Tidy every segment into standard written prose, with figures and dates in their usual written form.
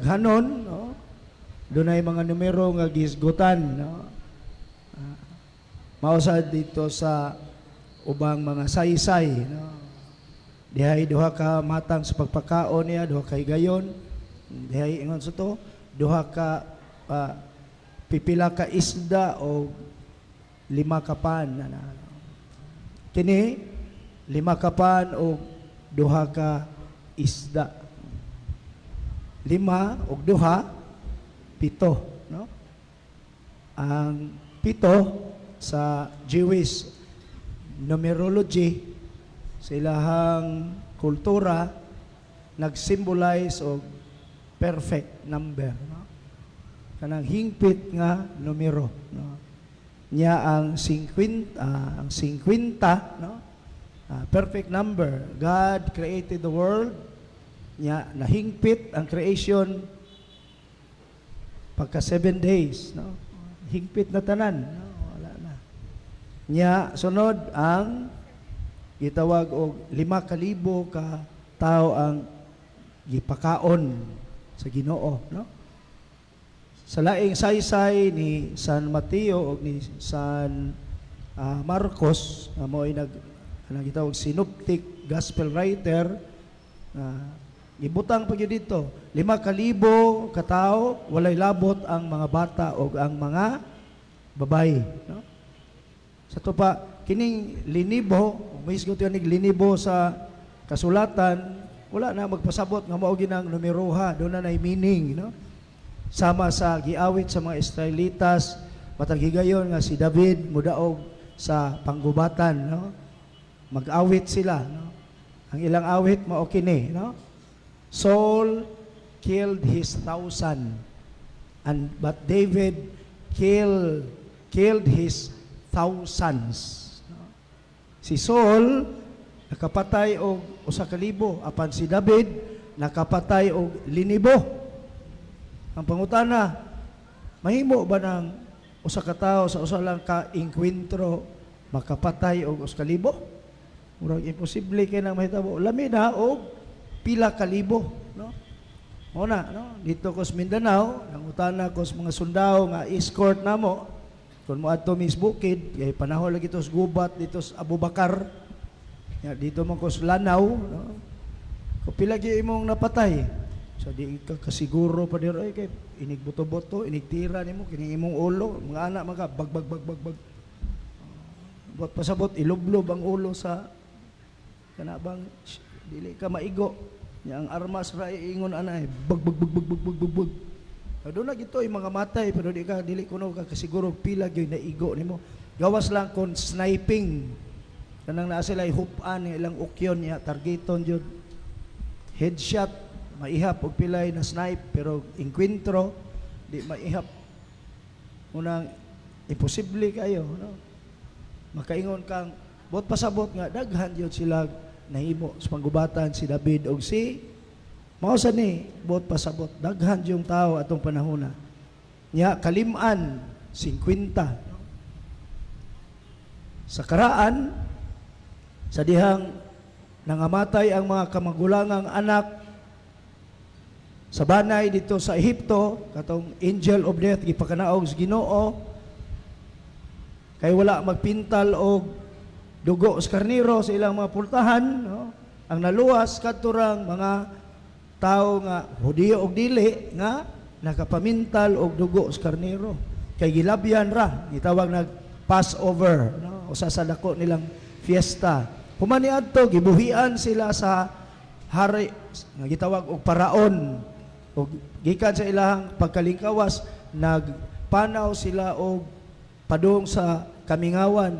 Hanon, no? Doon ay mga numero nga gisgutan, no? Mausad dito sa ubang mga saysay, no? Dihay duha ka matang sa pagpakaon niya, duha kay gayon. Dihay ingon sa to, duha ka pipila ka isda o 5 ka pan. Kini 5 ka pan o duha ka isda. 5 o 2, 7, no? Ang 7 sa Jewish numerology, sa ilahang kultura, nag-symbolize og perfect number, no? Kanang hingpit nga numero, no? Nya ang 50, no? Perfect number. God created the world, nya nahingpit ang creation pagka 7 days, no? Hingpit na tanan, no? Wala na. Nya sunod ang gitawag og 5,000 ka tao ang gipakaon sa Ginoo, no? Sa laing saysay ni San Mateo o ni San Marcos, mo ay gitawag synoptic gospel writer, gibutang pa gyud dito 5,000 ka tawo, walay labot ang mga bata o ang mga babae, no? Sa to pa kining linibo, misgo tiyo nig linibo sa kasulatan, wala na magpasabot nga mao ginang numeroha, do na nay meaning, no? Sama sa giawit sa mga Israelitas, matag higayon nga si David mudaog sa panggubatan, no? Mag-awit sila, no? Ang ilang awit mao kini, no? Saul killed his 1,000, but David killed his thousands. Si Saul nakapatay og 1,000, apan si David nakapatay og 5,000. Ang pangutana, mahimo ba ng usa ka tawo sa usa lang ka engkwentro makapatay og 1,000? Murag imposible kay nang mahitabo. Lami na og pila ka libo, no? Una, no? Dito ko sa Mindanao, nangutana ko sa mga sundao nga escort namo. Kung mo adto mis bukid, kay panahon lagi ito sa gubat dito sa Abubakar. Dito man ko sa Lanao, no? Kung pila gyud imong napatay, so di ka kasiguro pa diro ay kay inig boto-boto, inig tira nimo kini imong ulo, mga anak mga bag. Bot pasabot ilublob ang ulo sa kanabang dili ka maigo. Nya ang armas ra ingon anay bag. Doon na gito yung mga matay pero dili kuno ka kasiguro pila gyud na igo nimo. Gawas lang kon sniping. Kanang naa sila ihupan ng ilang ukyon niya targeton jud. Headshot maihap og pilay na snipe pero enkwentro di maihap. Unang imposible kayo, no? Makaingon kang bot pasabot nga daghan jud sila nahimo sa panggubatan si David og si mausa ni bot pasabot daghan yung tao atong panahona nya kalim-an 50, no? Sa karaan sa dihang nangamatay ang mga kamagulangang anak sa banay dito sa Ehipto, katong angel of death gipakanaog sa Ginoo kay wala magpintal og dugo sa karniro sa ilang mga pultahan, no? Ang naluwas kadturang mga tao nga Hudiyo og dili nga nakapamintal og dugo sa karniro kay gilabyan ra gitawag nag Passover, no? Usa sa dako nilang fiesta. Humani adto gibuhian sila sa hari nga gitawag og paraon og gikan sa ilahang pagkalingkawas nagpanaw sila og padung sa kamingawan.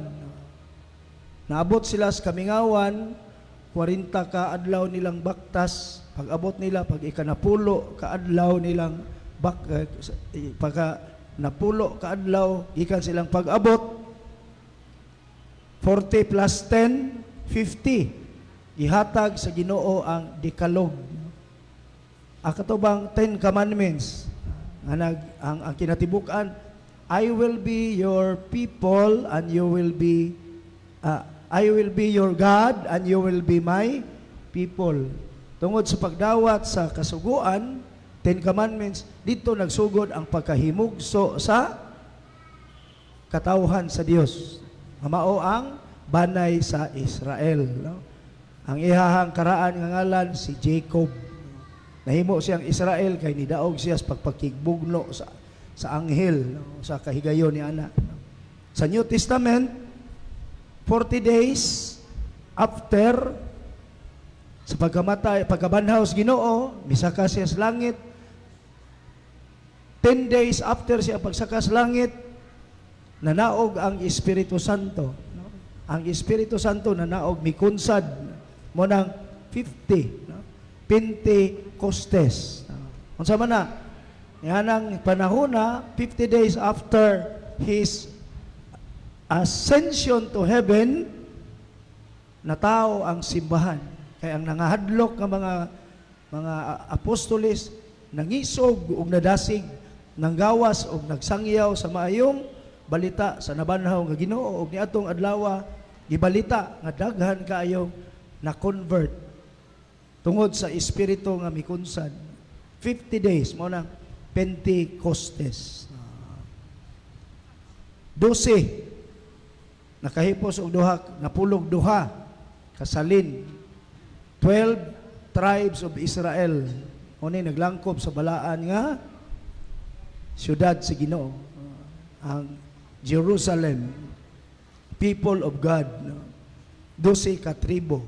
Naabot sila sa kamingawan, 40 ka adlaw nilang baktas. Pag abot nila, pag ikanapulo ka adlaw nilang pagka napulo ka adlaw, ikan silang pag-abot, 40 plus 10, 50. Ihatag sa Ginoo ang Decalogue. Akatubang 10 Commandments. Ang kinatibukan, I will be your people and you will be I will be your God and you will be my people. Tungod sa pagdawat sa kasuguan, Ten Commandments, dito nagsugod ang pagkahimugso sa katawhan sa Dios. Mao ang banay sa Israel. No? Ang ihahang karaan nga ngalan si Jacob. Nahimo siyang Israel kay nidaog siya sa pagpakigbugno sa anghel, no? Sa kahigayon ni ana. No? Sa New Testament, 40 days after sa pagkamatay, pagkabanhaw sa Ginoo, misaka siya sa langit. 10 days after siya pagsaka sa langit, nanaog ang Espiritu Santo. No? Ang Espiritu Santo nanaog mikunsad mo ng 50, no? Pentecostes. Unsa man na? Yan ang panahon na 50 days after his ascension to heaven, natao ang simbahan. Kaya ang nangahadlok ng mga apostoles nangisog ug nadasig, nanggawas ug nagsangyaw sa maayong balita sa nabanhaw nga Ginoo ug niadtong adlaw gibalita nga daghan kaayo na convert tungod sa espiritu nga mikunsad. 50 days mo nang Pentecostes. 12 nakahipos og duha, napulog duha kasalin. 12 tribes of Israel oni naglangkob sa balaan nga siyudad sa Ginoo, ang Jerusalem, people of God, no? 12 ka tribo,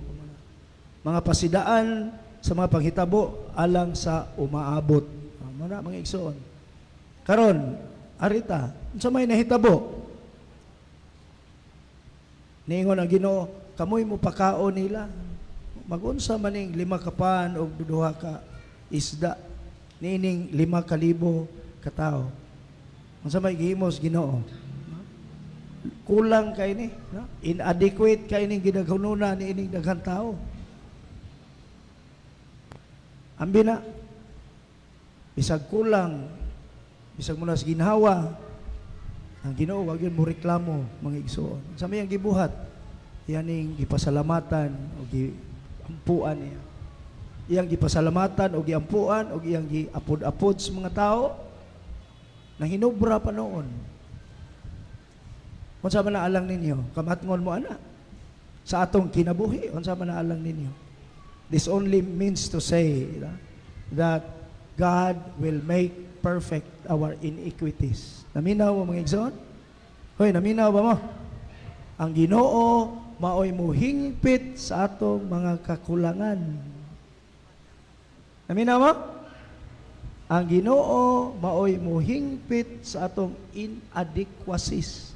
mga pasidaan sa mga panghitabo alang sa umaabot. Muna mga igsoon. Karon, arita, unsa may nahitabo? Niingon ang Ginoo, kamoy mo pakaon nila. Magunsa maning 5 ka pan o 2 ka isda. Niining 5,000 ka tao. Unsa may gihimos Ginoo? Kulang kay ni, no? Inadequate kay ning ginaghununa ni ining daghang tao. Ambi na bisag kulang, bisag muna sa ginhawa, ang Ginoo wag yun mo reklamo mga igsoon. Sa may ang gibuhat, yaning gipasalamatan o giampuan niya. Iyang gipasalamatan o giampuan o iyang giapod-apod sa mga tao na hinubra pa noon. Unsa man na alang ninyo? Kamatngon mo ana. Sa atong kinabuhi, unsa man na alang ninyo? This only means to say that God will make perfect our iniquities. Naminaw mo mga igsoon? Hoy, naminaw ba mo? Ang Ginoo maoy mo hingpit sa atong mga kakulangan. Naminaw mo? Ang Ginoo maoy mo hingpit sa atong inadequacies,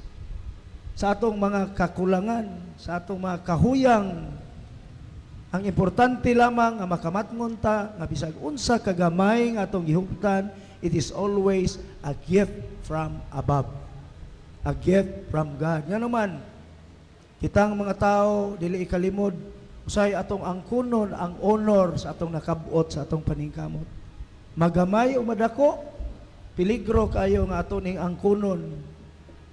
sa atong mga kakulangan, sa atong mga kahuyang. Ang importante lamang nga makamatngon ta nga bisag unsa kagamay nga atong gihuptan, it is always a gift from above. A gift from God. Nga naman, kitang mga tao dili ikalimod usay atong angkunon ang honor sa atong nakabot sa atong paningkamot. Magamay o madako, peligro kayo nga ato ning angkunon.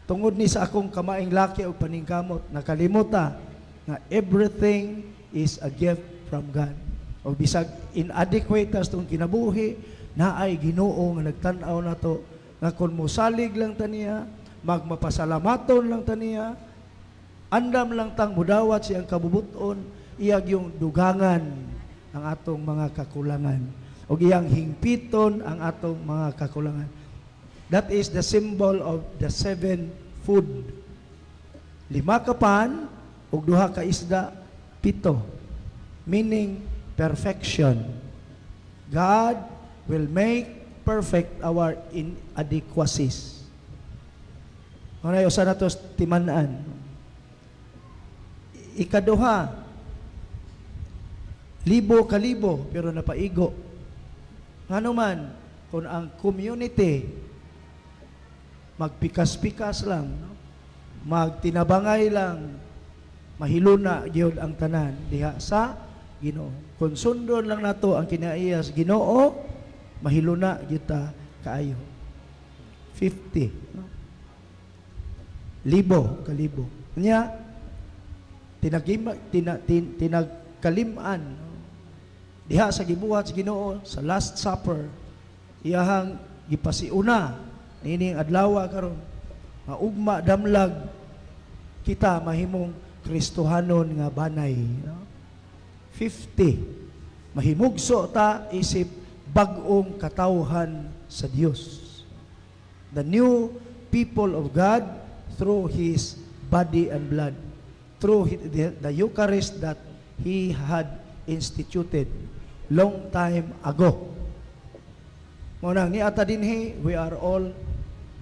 Tungod ni sa akong kamaing laki o paningkamot, nakalimuta nga everything is a gift from God. O bisag inadequate as itong kinabuhi, na ay Ginoo nga nagtanaw na to, nga kung musalig lang taniya, magmapasalamaton lang taniya, andam lang tang mudawat siyang kabubuton, iyag yung dugangan ang atong mga kakulangan. O iyang hingpiton ang atong mga kakulangan. That is the symbol of the 7 food. 5 ka pan, o 2 ka isda, 7. Meaning perfection. God will make perfect our inadequacies. Ano yung sana ito timanaan? Ikaduha, 1,000 ka libo, pero napaigo. Nga naman, kung ang community magpikas-pikas lang, no? Magtinabangay lang, mahiluna gyud ang tanan diha sa Ginoo. Kung sundon lang nato ang kinaiyas Ginoo, mahiluna gyud ta kaayo. 50, no? 1,000 ka libo. Nya tinagkaliman, no? Diha sa gibuhat sa Ginoo sa Last Supper, iyahang gipasiuna nining adlaw karon nga ugma damlag kita mahimong Kristohanon nga banay, no? 50 mahimugso ta isip bag-ong katawhan sa Dios, the new people of God through His body and blood, through the Eucharist that He had instituted long time ago. Munang ni ata dinhi, we are all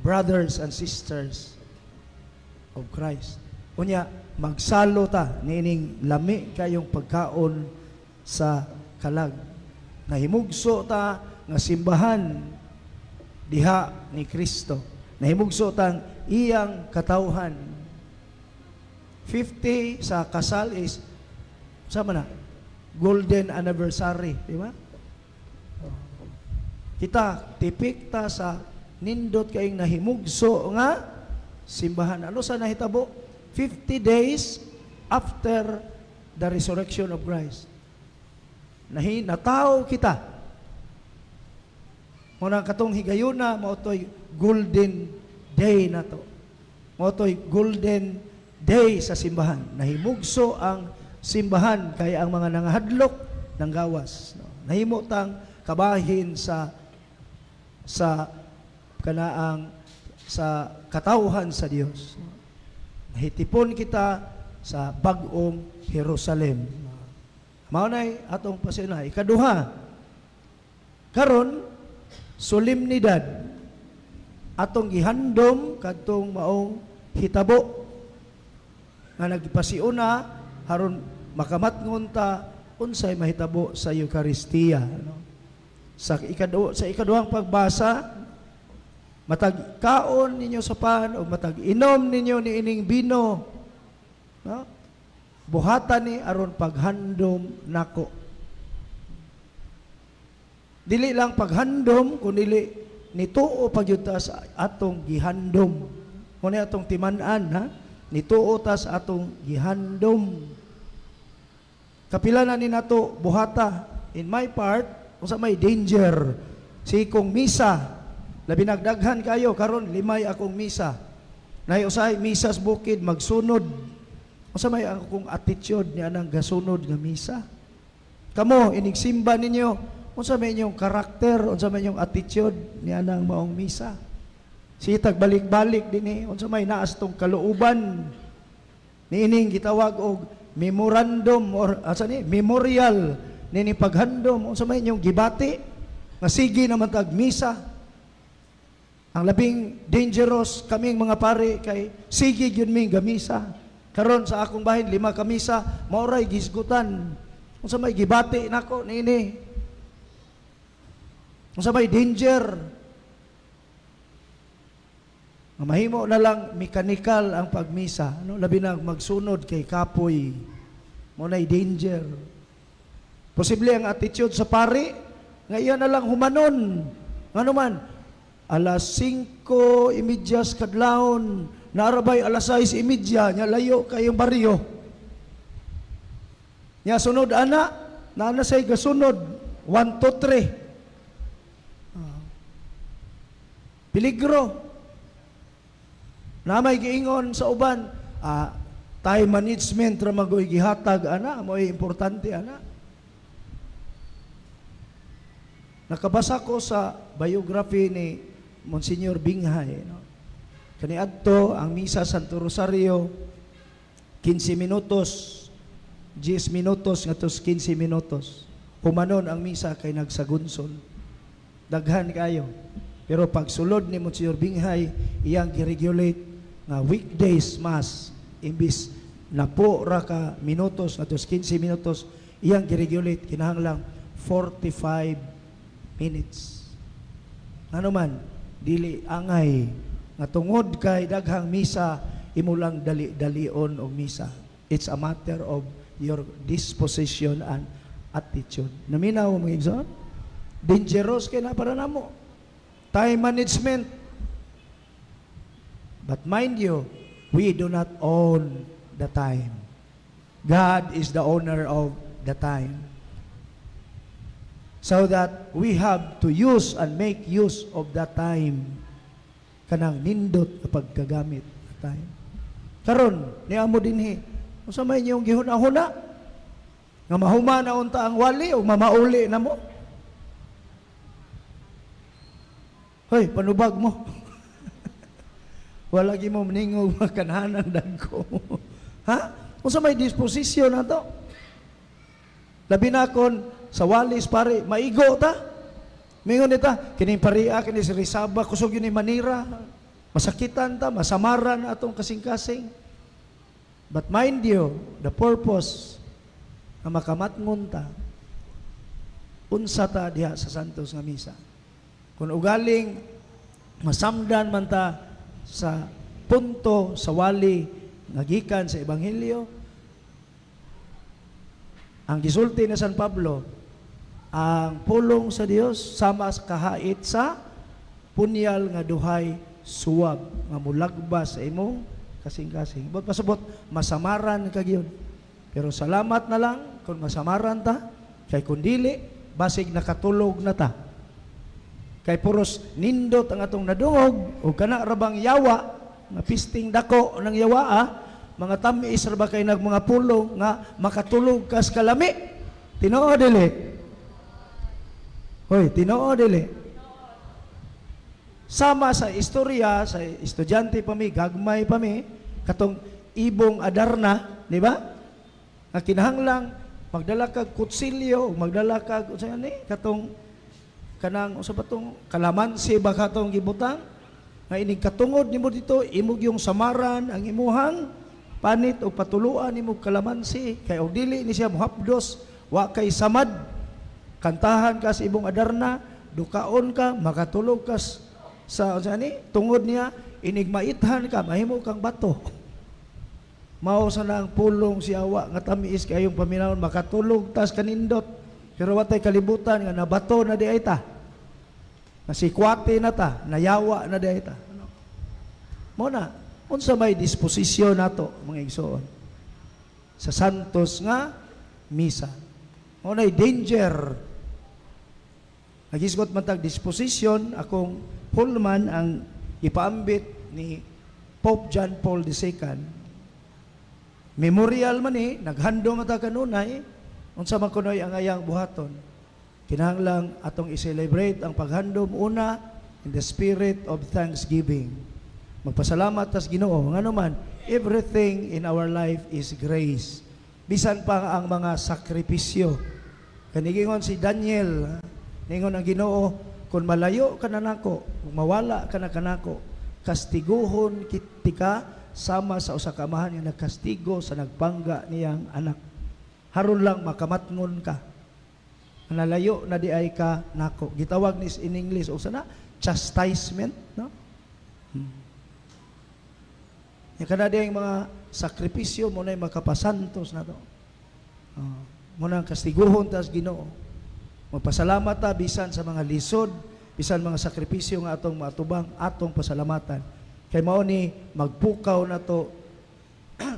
brothers and sisters of Christ. Unya, magsalo ta nining lami kayong pagkaon sa kalag. Nahimugso ta nga simbahan diha ni Kristo. Nahimugso tang iyang katawhan. 50 sa kasal is sama na golden anniversary, di ba? Kita tipik ta sa nindot kaing nahimugso nga simbahan. Ano sa nahitabo? 50 days after the resurrection of Christ. Natao kita. Muna katong higayuna, maotoy golden day na to. Maotoy golden day sa simbahan. Nahimugso ang simbahan kaya ang mga nangahadlok ng gawas. Nahimutang kabahin sa kanaang sa katawhan sa Dios. Nahitipon kita sa bag-ong Jerusalem. Maunay atong pasinay. Ikaduha, karon solemnidad atong gihandom kadtong maong hitabo nga nagpasiuna haron makamatngon ta unsay mahitabo sa Eucharistia, no? Sa ikaduhang pagbasa, matag kaon ninyo sa pan o matag inom ninyo ni ining bino, no? Buhatan ni aron paghandom nako. Dili lang paghandom kundi nituo pagyud ta sa atong gihandom. Kuno atong timan-an, ha? Nituo ta sa atong gihandom. Kapila na ni nato buhata. In my part, kung sa may danger, si kong misa, labi nagdaghan kayo, karon limay akong misa. Nay usay misas bukid magsunod. Kung sa may akong attitude niya nang gasunod nga misa. Kamo, inigsimba ninyo, kung sa may inyong karakter, kung sa may inyong attitude niya nang maong misa. Sitag balik-balik din kung sa may naas tong kaluuban, niining gitawag og memorandum or memorial nini paghandom unsa may inyong gibati nga sige naman tag misa. Ang labing dangerous kaming mga pare kay sige gyud ming gamisa. Karon sa akong bahin 5 ka misa maoray gisgutan. Unsa may gibati nako nini. Unsa may danger. Mahimo na lang mechanical ang pagmisa, no? Labi na magsunod kay kapoy. Mo na'y danger. Posible ang attitude sa pari, nga iyan na lang humanon. Ngano man, alas 5:30 kadlawon, narabay alas 6:30, nya layo kayong baryo. Nya sunod ana, na say gasunod, 1 to 3. Peligro. Na may giingon sa uban, time management ra magoy gihatag ana, mo'y importante ana. Nakabasa ko sa biography ni Monsignor Binghay, no? Kaniadto ang misa Santo Rosario 15 minutos, 10 minutos ngatos 15 minutos. Humanon ang misa kay nagsagunsol. Daghan kayo. Pero pag sulod ni Monsignor Binghay, iyang gi-regulate nga weekdays mass imbis na po ra ka minutos ngatos 15 minutos, iyang gi-regulate kinahanglang 45 minutes. Ano man, dili angay nga tungod kay daghang misa imo lang dali-dalion og misa. It's a matter of your disposition and attitude. Naminaw mo igsoon? Dangerous kay na para namo. Time management. But mind you, we do not own the time. God is the owner of the time. so that we have to use and make use of that time kanang nindot kapag gagamit time. Karon niamo dinhi unsa may inyong gihuna-huna nga mahuma na unta ang wali o mamauli na mo. Hoy, panubag mo. Wala gi mo maningog makanhanang dagko. Ha? Unsa may disposisyon na to? Labi na kon sa walis pare, maigo ta. Mingon nita, kining paria, kini si Rizaba, kusog yun ni Manira. Masakitan ta, masamaran atong kasing-kasing. But mind you, the purpose na makamatngon ta, unsa ta diha sa Santos nga Misa. Kung ugaling masamdan man ta sa punto sa wali nagikan sa Ebanghelyo, ang gisulti na San Pablo, ang pulong sa Dios sama kahait sa punyal nga duhay suwab nga mulagbas sa imong kasing-kasing. But pasabot masamaran kagyon. Pero salamat na lang kung masamaran ta, kay kung dili basig nakatulog na ta. Kay puros nindot ang atong nadungog o kana rabang yawa nga pisting dako ng yawa mga tamis ra ba kay nag mga pulong nga makatulog kas kalami. Tinoo dili? Hoy, tinoo dili? Sama sa istorya sa estudyante pa mi, gagmay pa mi, katong ibong Adarna, di ba? Nga kinahanglang magdala kag kutsilyo, magdala kag unsa ni katong kanang usa ba tong kalamansi ba katong gibutang nga ining katungod nimo dito imog yung samaran ang imuhang panit o patuluan nimo kalamansi kay og dili ni siya mohapdos wa kay samad kantahan ka sa ibong Adarna dukaon ka makatulog ka sa ni tungod niya inig maithan ka mahimo kang bato mao sa nang pulong si awa nga tamis kayong paminawon makatulog tas kanindot pero watay kalibutan nga nabato na di ay ta. Nasikwate na ta, nayawa na di ay ta. Muna, unsa may disposisyon nato mga igsoon sa Santos nga Misa. Muna'y danger. Nagisgot man tag disposisyon akong Pullman ang ipaambit ni Pope John Paul II. Memorial man naghandom ata kanunay unsa man kunoy ang ayang buhaton. Kinahanglang atong i-celebrate ang paghandom una in the spirit of thanksgiving. Magpasalamat tas Ginoo ngano man everything in our life is grace. Bisan pa ang mga sakripisyo. Kanigingon si Daniel, ningon ang Ginoo, kung malayo ka na nako, kung mawala ka na kanako, kastiguhon kitika sama sa usa ka amahan nga nagkastigo sa nagpangga niyang anak. Haron lang makamatngon ka. Nalayo na di ay ka nako. Gitawag ni in English o sana chastisement, no? Yung kada di mga sakripisyo mo na makapasantos na to. Mo na kastiguhon tas Ginoo. Magpasalamat ta bisan sa mga lisod, bisan mga sakripisyo nga atong matubang atong pasalamatan. Kay mao ni magpukaw na to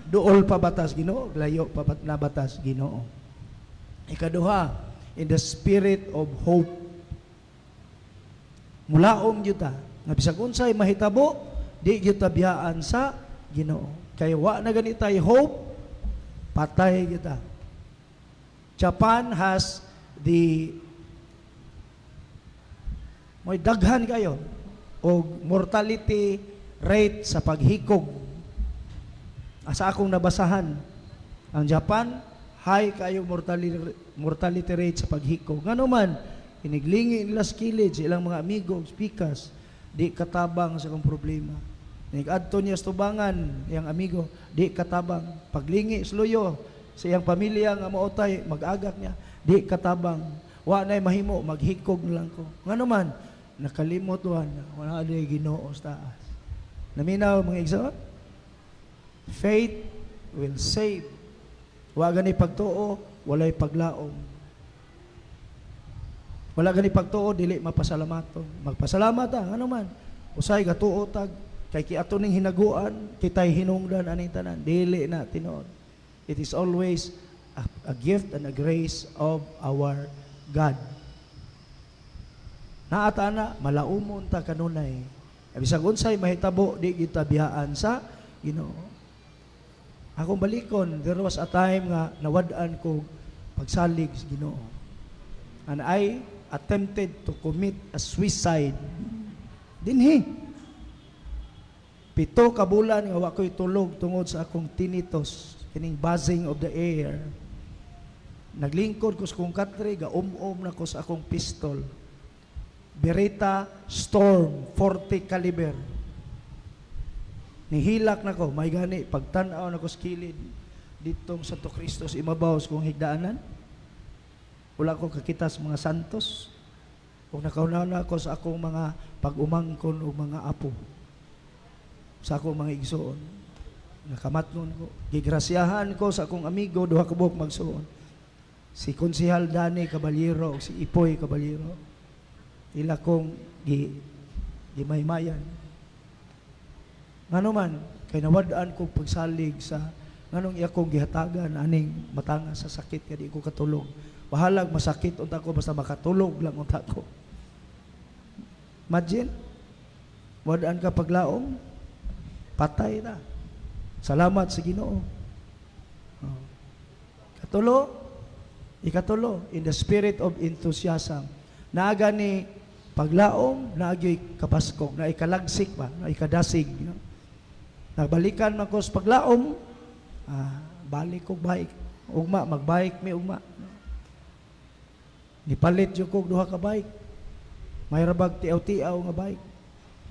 duol pa batas Ginoo, layo pa na batas Ginoo. Ikaduha, in the spirit of hope. Mulaom gyud ta nga bisag unsay mahitabo, di gyud ta biyaan sa Ginoo. Kay wa na ganitay hope, patay gyud ta. Japan has the may daghan kayo o mortality rate sa paghikog. Asa akong nabasahan, ang Japan, high kayo mortality rate sa paghikog. Ngano man, iniglingi nila skilled sa ilang mga amigo, speakers, di katabang sa kong problema. Nig-adto niya tubangan, iyang amigo, di katabang. Paglingi, sluyo, sa iyang pamilya nga maotay, mag-agak niya, di katabang. Wa na'y mahimo, maghikog lang ko. Ngano man, nakalimot wan, wala na'y Ginoo sa taas. Naminaw mga igsoon? Faith will save. Wa gani pagtuo, walay paglaom. Wala gani pagtuo, dili mapasalamaton. Magpasalamat ano man. Usay gatuo tag kay kiato ning hinaguan, kitay hinungdan aning tanan, dili na tinuod. It is always a gift and a grace of our God. Naata na malaumon ta kanunay. Bisag unsay mahitabo di kita biyaan sa Ginoo. Akong balikon, there was a time nga nawad-an ko pagsalig sa Ginoo. And I attempted to commit a suicide. Dinhi. 7 ka bulan nga wa ko'y tulog tungod sa akong tinnitus, kining buzzing of the air. Naglingkod ko sa akong katre, ga-um-um na ko sa akong pistol. Beretta Storm 40 caliber. Nihilak na ko, may gani, pagtanaw na ko sa kilid, ditong Santo Cristo sa imabaw sa kong higdaanan. Wala ko kakita sa mga santos. Kung nakaunaw na ako sa akong mga pag-umangkon o mga apo. Sa akong mga igsoon. Nakamatnon ko. Gigrasyahan ko sa akong amigo, duha ka buhok magsuon. Si Konsehal Dani Caballero o si Ipoy Caballero. Ila kong gimaymayan. Ngano man, kay nawadaan ko pagsalig sa nganong iya kong gihatagan aning matanga sa sakit kaya di ko katulog. Bahalag masakit unta ko basta makatulog lang unta ko. Imagine, wadaan ka paglaom, patay na. Salamat sa Ginoo. Ikatulo, in the spirit of enthusiasm. Naaga ni paglaom, naagyo'y kapaskog, na ikalagsik ba, na ikadasig. You know? Nagbalikan man ko sa paglaom, balik ko bike. Ugma, magbike may ugma. Nipalit yung kong duha ka bike. May rabag tiaw-tiaw nga bike.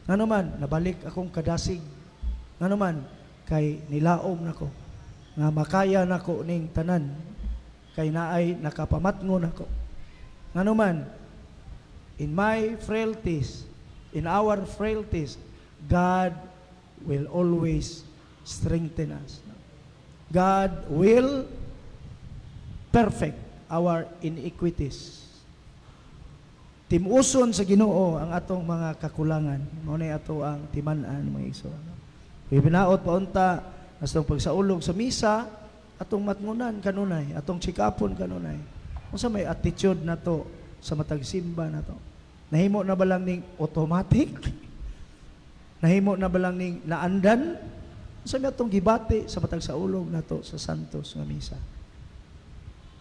Nga naman, nabalik akong kadasig. Nga naman, kay nilaom na ko. Nga makaya na ko ning tanan. Kay naay nakapamatngon ako. Nga naman, in my frailties, in our frailties, God will always strengthen us. God will perfect our iniquities. Timuson sa Ginoo ang atong mga kakulangan. Mao ni ato ang timan-an mga igsoon. Binaot pa unta astong pagsaulog sa misa atong matngunan kanunay, atong sikapon kanunay. Unsa may attitude nato sa matag simba nato? Nahimo na ba lang ning automatic? Nahimo na ba lang ning naandan? Unsa may atong gibati sa matag saulog nato sa santos nga misa?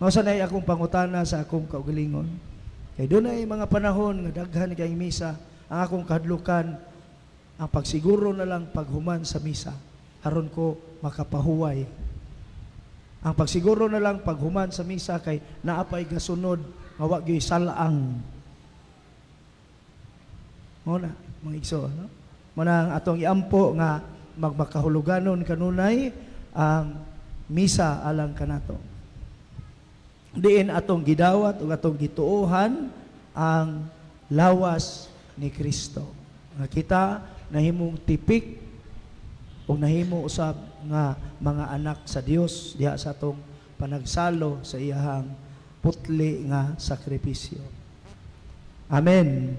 Mao sa nay akong pangutana sa akong kaugalingon. Kay dunay mga panahon nga daghan kay misa, ang akong kahadlukan ang pagsiguro na lang paghuman sa misa aron ko makapahuway. Ang pagsiguro na lang paghuman sa misa kay naapay gasunod nga wa gyud salaang. Mo na mga igsoon, no? Mo na ang atong iampo nga magmakahuluganon kanunay ang misa alang kanato. Diin atong gidawat ug atong gituohan ang lawas ni Kristo. Nga kita nahimong tipik ug nahimo usab nga mga anak sa Dios diha sa atong panagsalo sa iyahang putli nga sakripisyo. Amen.